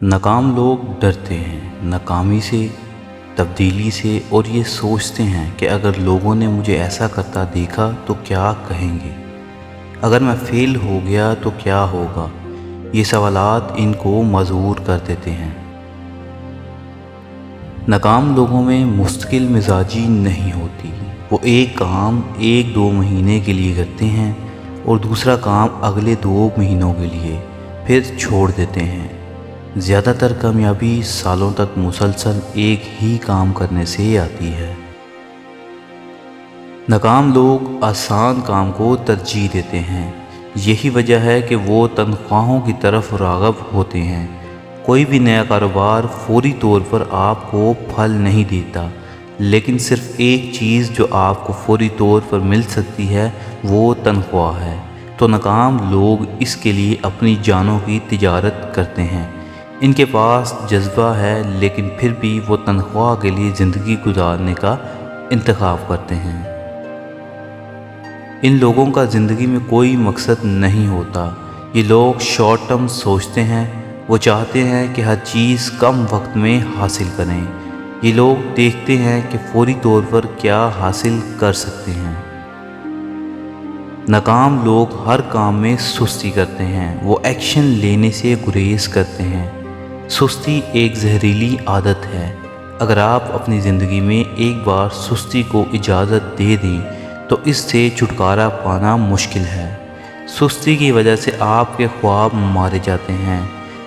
ناکام لوگ ڈرتے ہیں ناکامی سے، تبدیلی سے، اور یہ سوچتے ہیں کہ اگر لوگوں نے مجھے ایسا کرتا دیکھا تو کیا کہیں گے، اگر میں فیل ہو گیا تو کیا ہوگا۔ یہ سوالات ان کو مذعور کر دیتے ہیں۔ ناکام لوگوں میں مستقل مزاجی نہیں ہوتی، وہ ایک کام 1-2 مہینے کے لیے کرتے ہیں اور دوسرا کام اگلے 2 مہینوں کے لیے، پھر چھوڑ دیتے ہیں۔ زیادہ تر کامیابی سالوں تک مسلسل ایک ہی کام کرنے سے آتی ہے۔ ناکام لوگ آسان کام کو ترجیح دیتے ہیں، یہی وجہ ہے کہ وہ تنخواہوں کی طرف راغب ہوتے ہیں۔ کوئی بھی نیا کاروبار فوری طور پر آپ کو پھل نہیں دیتا، لیکن صرف ایک چیز جو آپ کو فوری طور پر مل سکتی ہے وہ تنخواہ ہے۔ تو ناکام لوگ اس کے لیے اپنی جانوں کی تجارت کرتے ہیں۔ ان کے پاس جذبہ ہے، لیکن پھر بھی وہ تنخواہ کے لیے زندگی گزارنے کا انتخاب کرتے ہیں۔ ان لوگوں کا زندگی میں کوئی مقصد نہیں ہوتا۔ یہ لوگ شارٹ ٹرم سوچتے ہیں، وہ چاہتے ہیں کہ ہر چیز کم وقت میں حاصل کریں۔ یہ لوگ دیکھتے ہیں کہ فوری طور پر کیا حاصل کر سکتے ہیں۔ ناکام لوگ ہر کام میں سستی کرتے ہیں، وہ ایکشن لینے سے گریز کرتے ہیں۔ سستی ایک زہریلی عادت ہے۔ اگر آپ اپنی زندگی میں ایک بار سستی کو اجازت دے دیں تو اس سے چھٹکارا پانا مشکل ہے۔ سستی کی وجہ سے آپ کے خواب مارے جاتے ہیں۔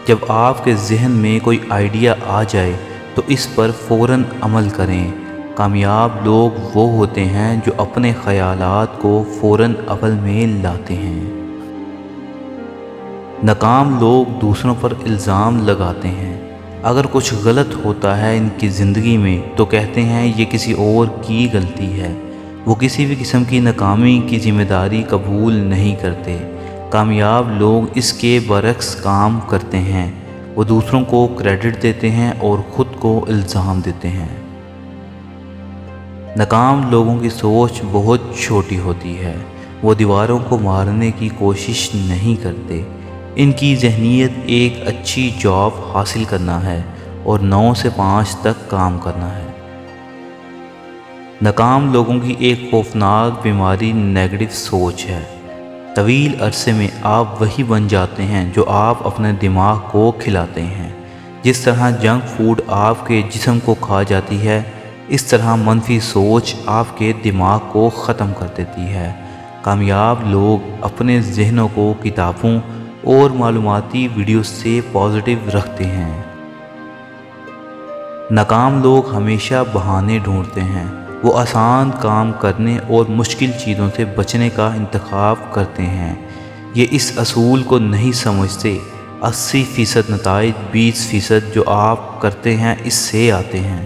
جب آپ کے ذہن میں کوئی آئیڈیا آ جائے تو اس پر فوراً عمل کریں۔ کامیاب لوگ وہ ہوتے ہیں جو اپنے خیالات کو فوراً عمل میں لاتے ہیں۔ ناکام لوگ دوسروں پر الزام لگاتے ہیں۔ اگر کچھ غلط ہوتا ہے ان کی زندگی میں تو کہتے ہیں یہ کسی اور کی غلطی ہے۔ وہ کسی بھی قسم کی ناکامی کی ذمہ داری قبول نہیں کرتے۔ کامیاب لوگ اس کے برعکس کام کرتے ہیں، وہ دوسروں کو کریڈٹ دیتے ہیں اور خود کو الزام دیتے ہیں۔ ناکام لوگوں کی سوچ بہت چھوٹی ہوتی ہے، وہ دیواروں کو مارنے کی کوشش نہیں کرتے۔ ان کی ذہنیت ایک اچھی جاب حاصل کرنا ہے اور 9 سے 5 تک کام کرنا ہے۔ ناکام لوگوں کی ایک خوفناک بیماری نیگیٹو سوچ ہے۔ طویل عرصے میں آپ وہی بن جاتے ہیں جو آپ اپنے دماغ کو کھلاتے ہیں۔ جس طرح جنک فوڈ آپ کے جسم کو کھا جاتی ہے، اس طرح منفی سوچ آپ کے دماغ کو ختم کر دیتی ہے۔ کامیاب لوگ اپنے ذہنوں کو کتابوں اور معلوماتی ویڈیوز سے پازیٹیو رکھتے ہیں۔ ناکام لوگ ہمیشہ بہانے ڈھونڈتے ہیں، وہ آسان کام کرنے اور مشکل چیزوں سے بچنے کا انتخاب کرتے ہیں۔ یہ اس اصول کو نہیں سمجھتے 80% نتائج 20% جو آپ کرتے ہیں اس سے آتے ہیں۔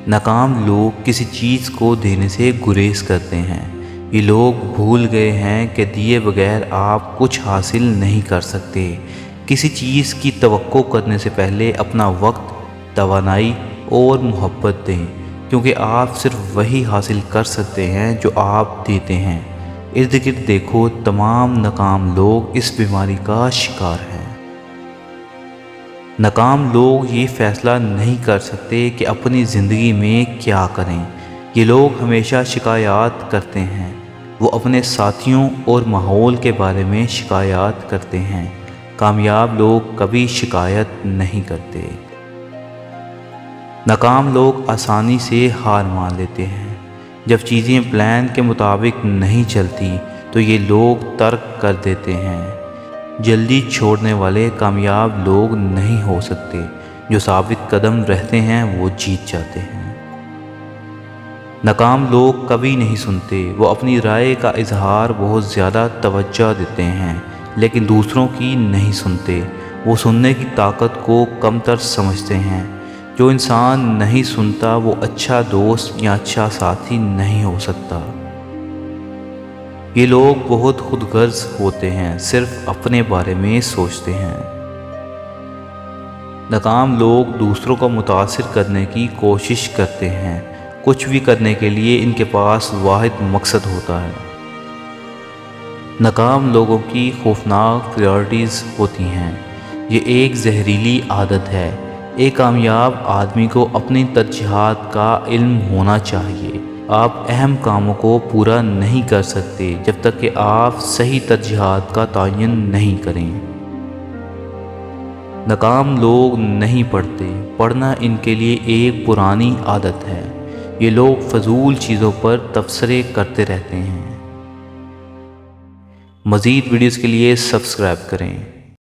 ناکام لوگ کسی چیز کو دینے سے گریز کرتے ہیں۔ یہ لوگ بھول گئے ہیں کہ دیے بغیر آپ کچھ حاصل نہیں کر سکتے۔ کسی چیز کی توقع کرنے سے پہلے اپنا وقت، توانائی اور محبت دیں، کیونکہ آپ صرف وہی حاصل کر سکتے ہیں جو آپ دیتے ہیں۔ ارد گرد دیکھو، تمام ناکام لوگ اس بیماری کا شکار ہیں۔ ناکام لوگ یہ فیصلہ نہیں کر سکتے کہ اپنی زندگی میں کیا کریں۔ یہ لوگ ہمیشہ شکایات کرتے ہیں، وہ اپنے ساتھیوں اور ماحول کے بارے میں شکایات کرتے ہیں۔ کامیاب لوگ کبھی شکایت نہیں کرتے۔ ناکام لوگ آسانی سے ہار مان لیتے ہیں۔ جب چیزیں پلان کے مطابق نہیں چلتی تو یہ لوگ ترک کر دیتے ہیں۔ جلدی چھوڑنے والے کامیاب لوگ نہیں ہو سکتے۔ جو ثابت قدم رہتے ہیں وہ جیت جاتے ہیں۔ ناکام لوگ کبھی نہیں سنتے، وہ اپنی رائے کا اظہار بہت زیادہ توجہ دیتے ہیں، لیکن دوسروں کی نہیں سنتے۔ وہ سننے کی طاقت کو کمتر سمجھتے ہیں۔ جو انسان نہیں سنتا وہ اچھا دوست یا اچھا ساتھی نہیں ہو سکتا۔ یہ لوگ بہت خود غرض ہوتے ہیں، صرف اپنے بارے میں سوچتے ہیں۔ ناکام لوگ دوسروں کو متاثر کرنے کی کوشش کرتے ہیں۔ کچھ بھی کرنے کے لیے ان کے پاس واحد مقصد ہوتا ہے۔ ناکام لوگوں کی خوفناک پریارٹیز ہوتی ہیں۔ یہ ایک زہریلی عادت ہے۔ ایک کامیاب آدمی کو اپنی ترجیحات کا علم ہونا چاہیے۔ آپ اہم کاموں کو پورا نہیں کر سکتے جب تک کہ آپ صحیح ترجیحات کا تعین نہیں کریں۔ ناکام لوگ نہیں پڑھتے، پڑھنا ان کے لیے ایک پرانی عادت ہے۔ یہ لوگ فضول چیزوں پر تبصرے کرتے رہتے ہیں۔ مزید ویڈیوز کے لیے سبسکرائب کریں۔